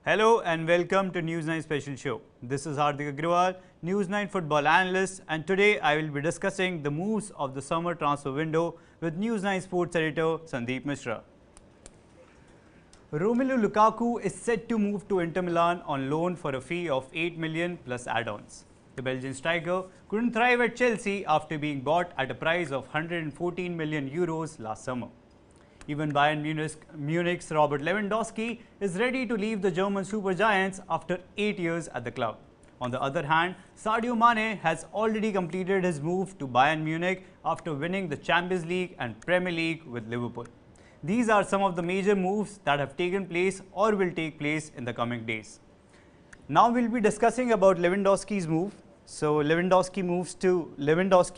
Hello and welcome to News 9 Special Show. This is Hardik Agarwal, News 9 football analyst, and today I will be discussing the moves of the summer transfer window with News 9 sports editor Sundeep Misra. Romelu Lukaku is set to move to Inter Milan on loan for a fee of 8 million plus add-ons. The Belgian striker couldn't thrive at Chelsea after being bought at a price of 114 million euros last summer. Even Bayern Munich's Robert Lewandowski is ready to leave the German supergiants after 8 years at the club. On the other hand, Sadio Mane has already completed his move to Bayern Munich after winning the Champions League and Premier League with Liverpool. These are some of the major moves that have taken place or will take place in the coming days. Now we'll be discussing about Lewandowski's move. So Lewandowski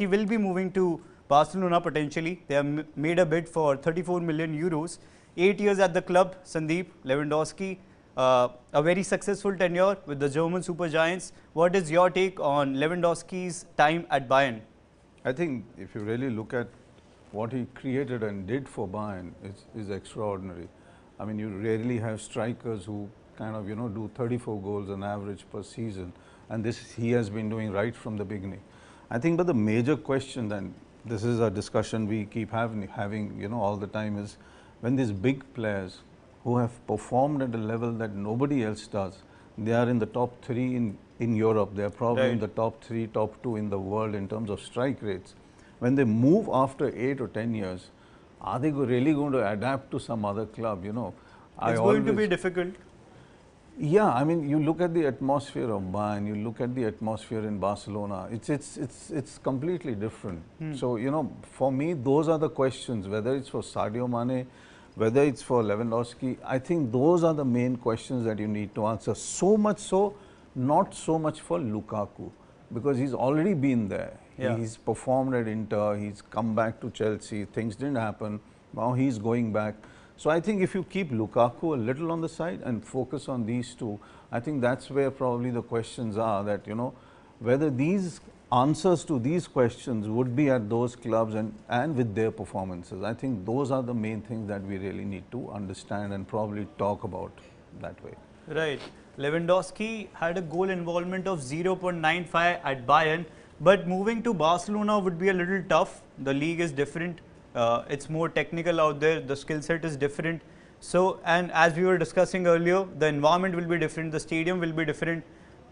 will be moving to Barcelona potentially. They have made a bid for 34 million euros. 8 years at the club, Sundeep, Lewandowski, a very successful tenure with the German supergiants. What is your take on Lewandowski's time at Bayern? I think if you really look at what he created and did for Bayern, is extraordinary. I mean, you rarely have strikers who kind of, do 34 goals on average per season. And this he has been doing right from the beginning. I think, but the major question, and this is a discussion we keep having, all the time, is when these big players who have performed at a level that nobody else does, they are in the top 3 in Europe, they are probably in the top 3, top 2 in the world in terms of strike rates. When they move after 8 or 10 years, are they really going to adapt to some other club? It's going to be difficult. Yeah, I mean, you look at the atmosphere of Bayern, you look at the atmosphere in Barcelona, it's completely different. So, for me, those are the questions, whether it's for Sadio Mane, whether it's for Lewandowski, I think those are the main questions that you need to answer. So much so, not so much for Lukaku, because he's already been there. Yeah. He's performed at Inter, he's come back to Chelsea, things didn't happen, now he's going back. So I think if you keep Lukaku a little on the side and focus on these two, I think that's where probably the questions are, that, whether these answers to these questions would be at those clubs and with their performances. I think those are the main things that we really need to understand and probably talk about that way. Right. Lewandowski had a goal involvement of 0.95 at Bayern, but moving to Barcelona would be a little tough. The league is different. It's more technical out there, the skill set is different. So, and as we were discussing earlier, the environment will be different, the stadium will be different.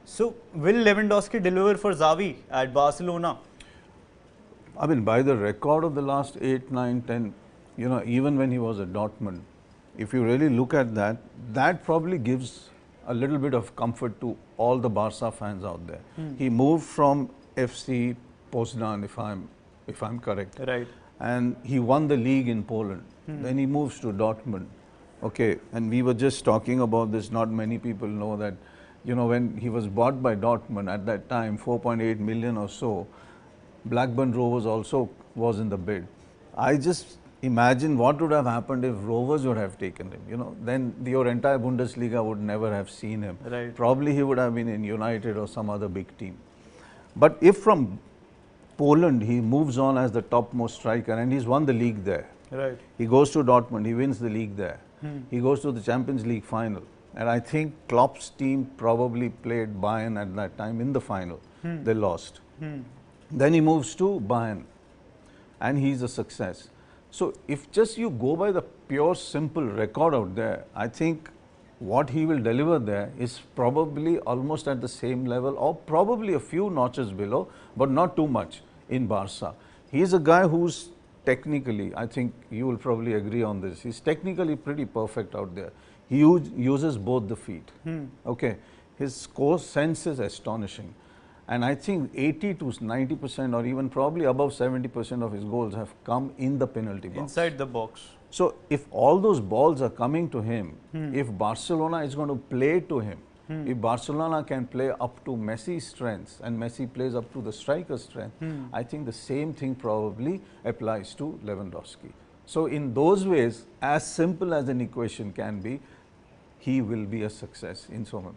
So, will Lewandowski deliver for Xavi at Barcelona? I mean, by the record of the last 8, 9, 10, even when he was at Dortmund, if you really look at that, that probably gives a little bit of comfort to all the Barca fans out there. He moved from FC Poznan, if I'm correct. Right. And he won the league in Poland. Then he moves to Dortmund. Okay, and we were just talking about this, not many people know that, when he was bought by Dortmund at that time, 4.8 million or so, Blackburn Rovers also was in the bid. I just imagine what would have happened if Rovers would have taken him, then your entire Bundesliga would never have seen him. Right. Probably he would have been in United or some other big team. But if from Poland, he moves on as the topmost striker and he's won the league there. Right. He goes to Dortmund, he wins the league there. He goes to the Champions League final. And I think Klopp's team probably played Bayern at that time in the final. They lost. Then he moves to Bayern and he's a success. So if just you go by the pure simple record out there, I think what he will deliver there is probably almost at the same level or probably a few notches below, but not too much in Barca. He's a guy who's technically, I think you will probably agree on this, he's technically pretty perfect out there. He uses both the feet. Okay, his score sense is astonishing. And I think 80 to 90% or even probably above 70% of his goals have come in the penalty box. Inside the box. So if all those balls are coming to him, if Barcelona is going to play to him, if Barcelona can play up to Messi's strengths and Messi plays up to the striker's strength, I think the same thing probably applies to Lewandowski. So in those ways, as simple as an equation can be, he will be a success in so many.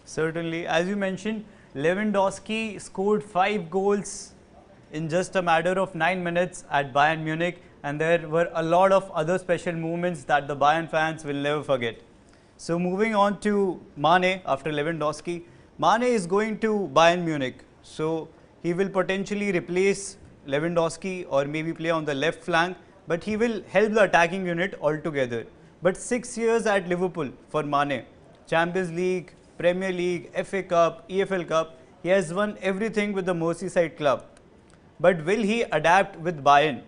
Certainly, as you mentioned, Lewandowski scored 5 goals in just a matter of 9 minutes at Bayern Munich, and there were a lot of other special moments that the Bayern fans will never forget. So moving on to Mane after Lewandowski. Mane is going to Bayern Munich. So he will potentially replace Lewandowski or maybe play on the left flank, but he will help the attacking unit altogether. But 6 years at Liverpool for Mane, Champions League, Premier League, FA Cup, EFL Cup, he has won everything with the Merseyside club. But will he adapt with Bayern?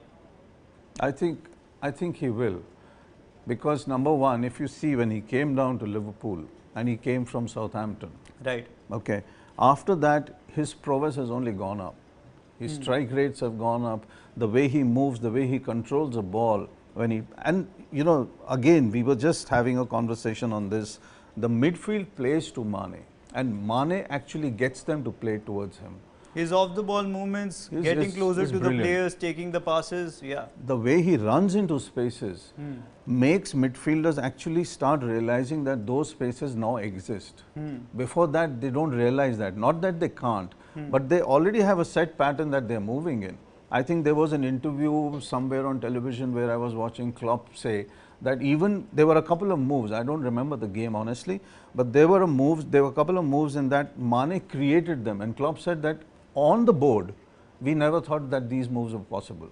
I think he will. Because number one, if you see when he came down to Liverpool and he came from Southampton. Right. Okay. After that, his prowess has only gone up. His strike rates have gone up. The way he moves, the way he controls the ball. And you know, again, we were just having a conversation on this. The midfield plays to Mane, and Mane actually gets them to play towards him. His off-the-ball movements, getting closer to the players, taking the passes, yeah. The way he runs into spaces makes midfielders actually start realizing that those spaces now exist. Before that, they don't realize that. Not that they can't, but they already have a set pattern that they're moving in. I think there was an interview somewhere on television where I was watching Klopp say that even there were a couple of moves, I don't remember the game honestly, but there were a couple of moves in that Mane created them, and Klopp said that on the board, we never thought that these moves were possible.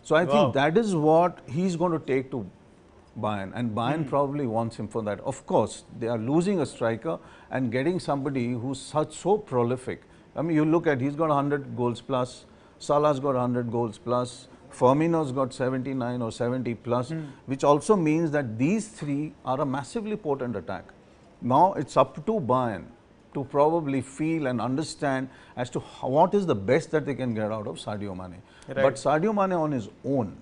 So I think that is what he's going to take to Bayern, and Bayern probably wants him for that. Of course, they are losing a striker and getting somebody who's so prolific. I mean, you look at, he's got 100 goals plus, Salah's got 100 goals plus, Firmino's got 79 or 70 plus, which also means that these three are a massively potent attack. Now it's up to Bayern to probably feel and understand as to what is the best that they can get out of Sadio Mane. Right. But Sadio Mane on his own,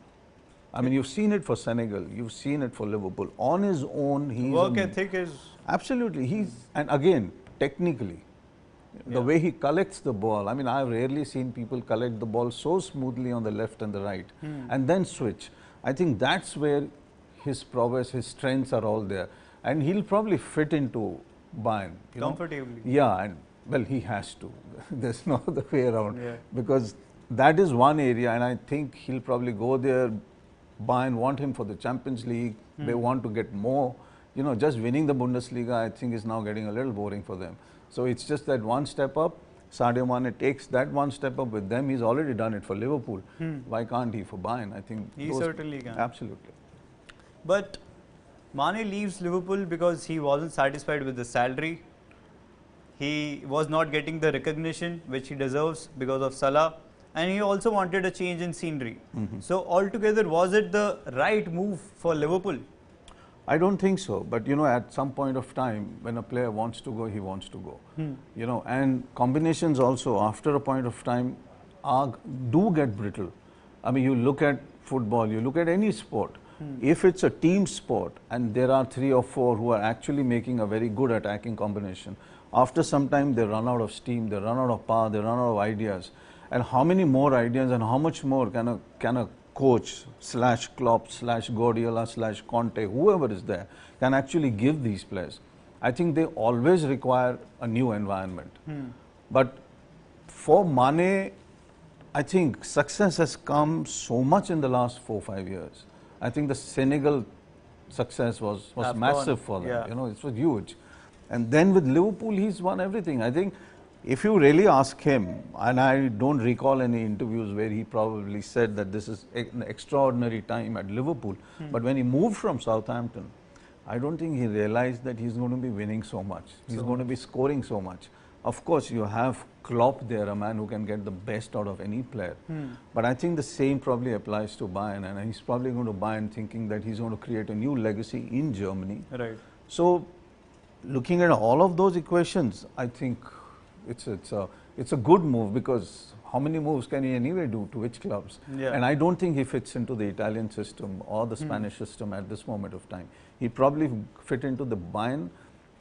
I mean, you've seen it for Senegal, you've seen it for Liverpool. On his own, he's work ethic is absolutely. And again, technically, the way he collects the ball. I mean, I've rarely seen people collect the ball so smoothly on the left and the right, and then switch. I think that's where his prowess, his strengths are all there, and he'll probably fit into Bayern comfortably. Yeah, and well, he has to. There's no other way around, because that is one area, and I think he'll probably go there. Bayern want him for the Champions League. They want to get more. You know, just winning the Bundesliga, I think, is now getting a little boring for them. So it's just that one step up. Sadio Mane takes that one step up with them. He's already done it for Liverpool. Why can't he for Bayern? I think he certainly can. Absolutely. But Mane leaves Liverpool because he wasn't satisfied with the salary. He was not getting the recognition which he deserves because of Salah, and he also wanted a change in scenery. So altogether, was it the right move for Liverpool? I don't think so, but you know, at some point of time, when a player wants to go, he wants to go. You know, and combinations also after a point of time do get brittle. I mean, you look at football, you look at any sport. If it's a team sport and there are 3 or 4 who are actually making a very good attacking combination, after some time they run out of steam, they run out of power, they run out of ideas. And how many more ideas and how much more can a coach / Klopp / Guardiola / Conte, whoever is there, can actually give these players? I think they always require a new environment. But for Mane, I think success has come so much in the last 4 or 5 years. I think the Senegal success was massive for them. You know, it was huge. And then with Liverpool, he's won everything. I think if you really ask him, and I don't recall any interviews where he probably said that this is an extraordinary time at Liverpool, but when he moved from Southampton, I don't think he realized that he's going to be winning so much. He's going to be scoring so much. Of course, you have Klopp there, a man who can get the best out of any player. But I think the same probably applies to Bayern, and he's probably going to Bayern thinking that he's going to create a new legacy in Germany. Right. So, looking at all of those equations, I think it's a good move, because how many moves can he anyway do to which clubs? And I don't think he fits into the Italian system or the Spanish system at this moment of time. He probably fit into the Bayern,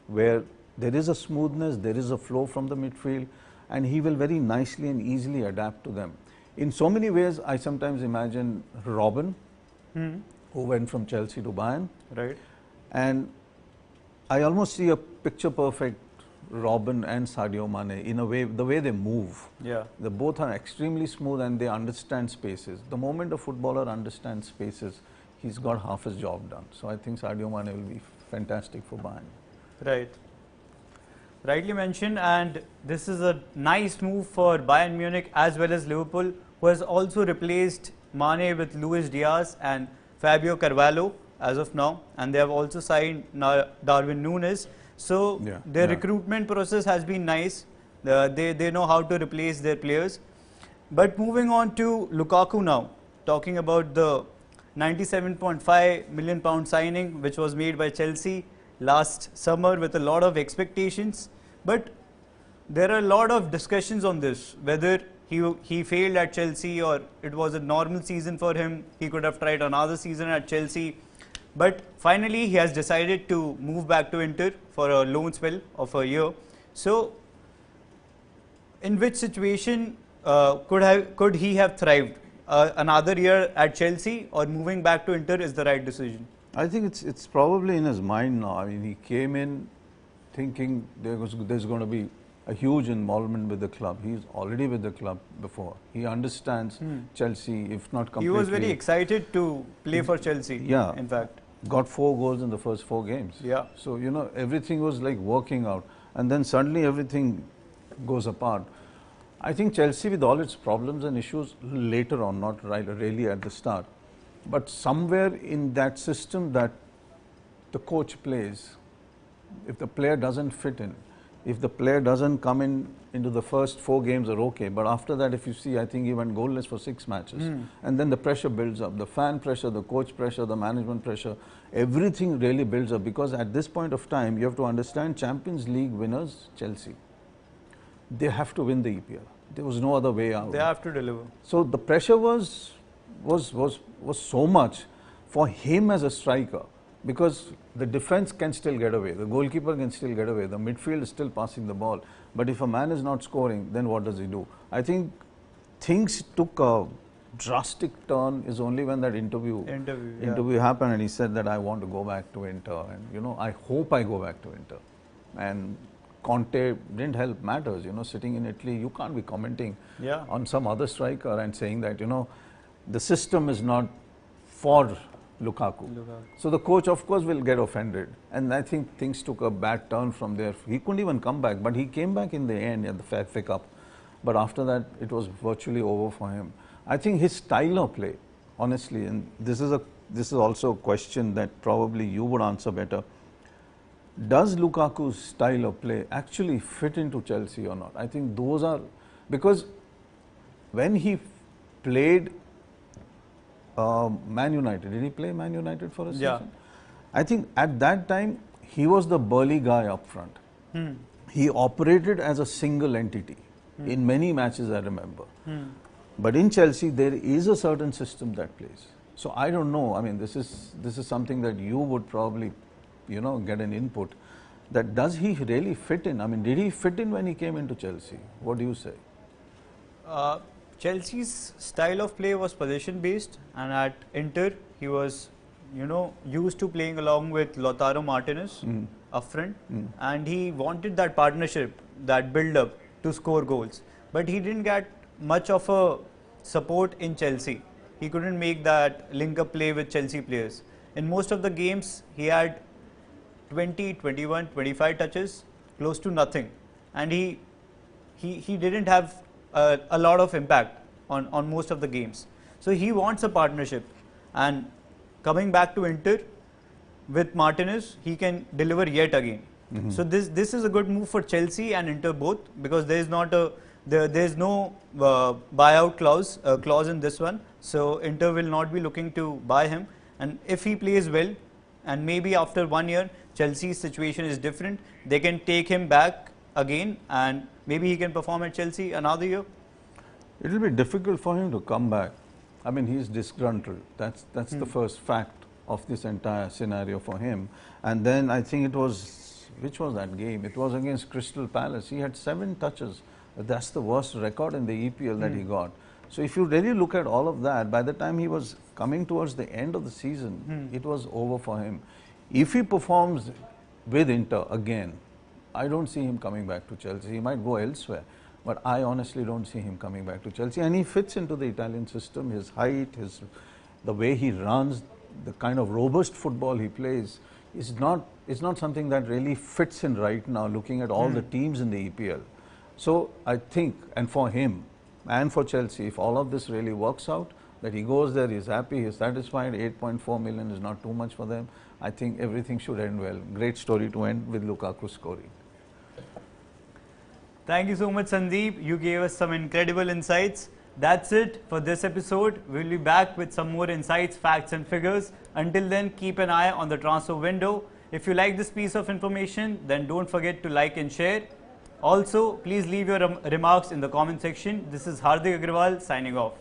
where there is a smoothness, there is a flow from the midfield, and he will very nicely and easily adapt to them. In so many ways, I sometimes imagine Robin, who went from Chelsea to Bayern. Right. And I almost see a picture perfect Robin and Sadio Mane in a way, the way they move. They both are extremely smooth and they understand spaces. The moment a footballer understands spaces, he's got half his job done. So I think Sadio Mane will be fantastic for Bayern. Right. Rightly mentioned, and this is a nice move for Bayern Munich as well as Liverpool, who has also replaced Mane with Luis Diaz and Fabio Carvalho as of now, and they have also signed Darwin Núñez. So their recruitment process has been nice. They know how to replace their players. But moving on to Lukaku now, talking about the £97.5 million signing which was made by Chelsea last summer with a lot of expectations. But there are a lot of discussions on this, whether he failed at Chelsea or it was a normal season for him. He could have tried another season at Chelsea. But finally, he has decided to move back to Inter for a loan spell of a year. So, in which situation could he have thrived? Another year at Chelsea or moving back to Inter is the right decision? I think it's probably in his mind now. I mean, he came in thinking there's going to be a huge involvement with the club. He's already with the club before. He understands Chelsea, if not completely. He was very excited to play for Chelsea, in fact. Got 4 goals in the first 4 games. Yeah. So, you know, everything was like working out. And then suddenly everything goes apart. I think Chelsea, with all its problems and issues later on, not really at the start, but somewhere in that system that the coach plays, if the player doesn't fit in, if the player doesn't come into the first 4 games are okay, but after that, if you see, I think he went goalless for 6 matches. And then the pressure builds up, the fan pressure, the coach pressure, the management pressure, everything really builds up, because at this point of time, you have to understand Champions League winners, Chelsea, they have to win the EPL. There was no other way out. They have to deliver. So the pressure was so much for him as a striker, because the defense can still get away, the goalkeeper can still get away, the midfield is still passing the ball. But if a man is not scoring, then what does he do? I think things took a drastic turn is only when that interview happened, and he said that I want to go back to Inter, and you know, I hope I go back to Inter. And Conte didn't help matters, you know, sitting in Italy, you can't be commenting on some other striker and saying that, you know, the system is not for Lukaku. So the coach, of course, will get offended. And I think things took a bad turn from there. He couldn't even come back, but he came back in the end at the FA Cup. But after that, it was virtually over for him. I think his style of play, honestly, and this is also a question that probably you would answer better. Does Lukaku's style of play actually fit into Chelsea or not? I think those are, because when he played Man United, did he play Man United for a season? I think at that time, he was the burly guy up front. He operated as a single entity in many matches, I remember. But in Chelsea, there is a certain system that plays. So I don't know. I mean, this is something that you would probably, you know, get an input. That does he really fit in? I mean, did he fit in when he came into Chelsea? What do you say? Chelsea's style of play was possession based, and at Inter he was, you know, used to playing along with Lautaro Martinez up front, and he wanted that partnership, that build up to score goals. But he didn't get much of a support in Chelsea. He couldn't make that link up play with Chelsea players. In most of the games he had 20, 21, 25 touches, close to nothing, and he didn't have a lot of impact on most of the games. So he wants a partnership, and coming back to Inter with Martinez, he can deliver yet again. So this is a good move for Chelsea and Inter both, because there is no buyout clause in this one. So Inter will not be looking to buy him, and if he plays well, and maybe after 1 year Chelsea's situation is different, they can take him back again, and maybe he can perform at Chelsea another year. It will be difficult for him to come back. I mean, he's disgruntled. That's the first fact of this entire scenario for him. And then I think it was, which was that game? It was against Crystal Palace. He had 7 touches. That's the worst record in the EPL that he got. So if you really look at all of that, by the time he was coming towards the end of the season, it was over for him. If he performs with Inter again, I don't see him coming back to Chelsea. He might go elsewhere, but I honestly don't see him coming back to Chelsea. And he fits into the Italian system, his height, the way he runs, the kind of robust football he plays. is not something that really fits in right now, looking at all the teams in the EPL. So I think, and for him and for Chelsea, if all of this really works out, that he goes there, he's happy, he's satisfied, 8.4 million is not too much for them, I think everything should end well. Great story to end with Lukaku scoring. Thank you so much, Sundeep. You gave us some incredible insights. That's it for this episode. We'll be back with some more insights, facts and figures. Until then, keep an eye on the transfer window. If you like this piece of information, then don't forget to like and share. Also, please leave your remarks in the comment section. This is Hardik Agarwal signing off.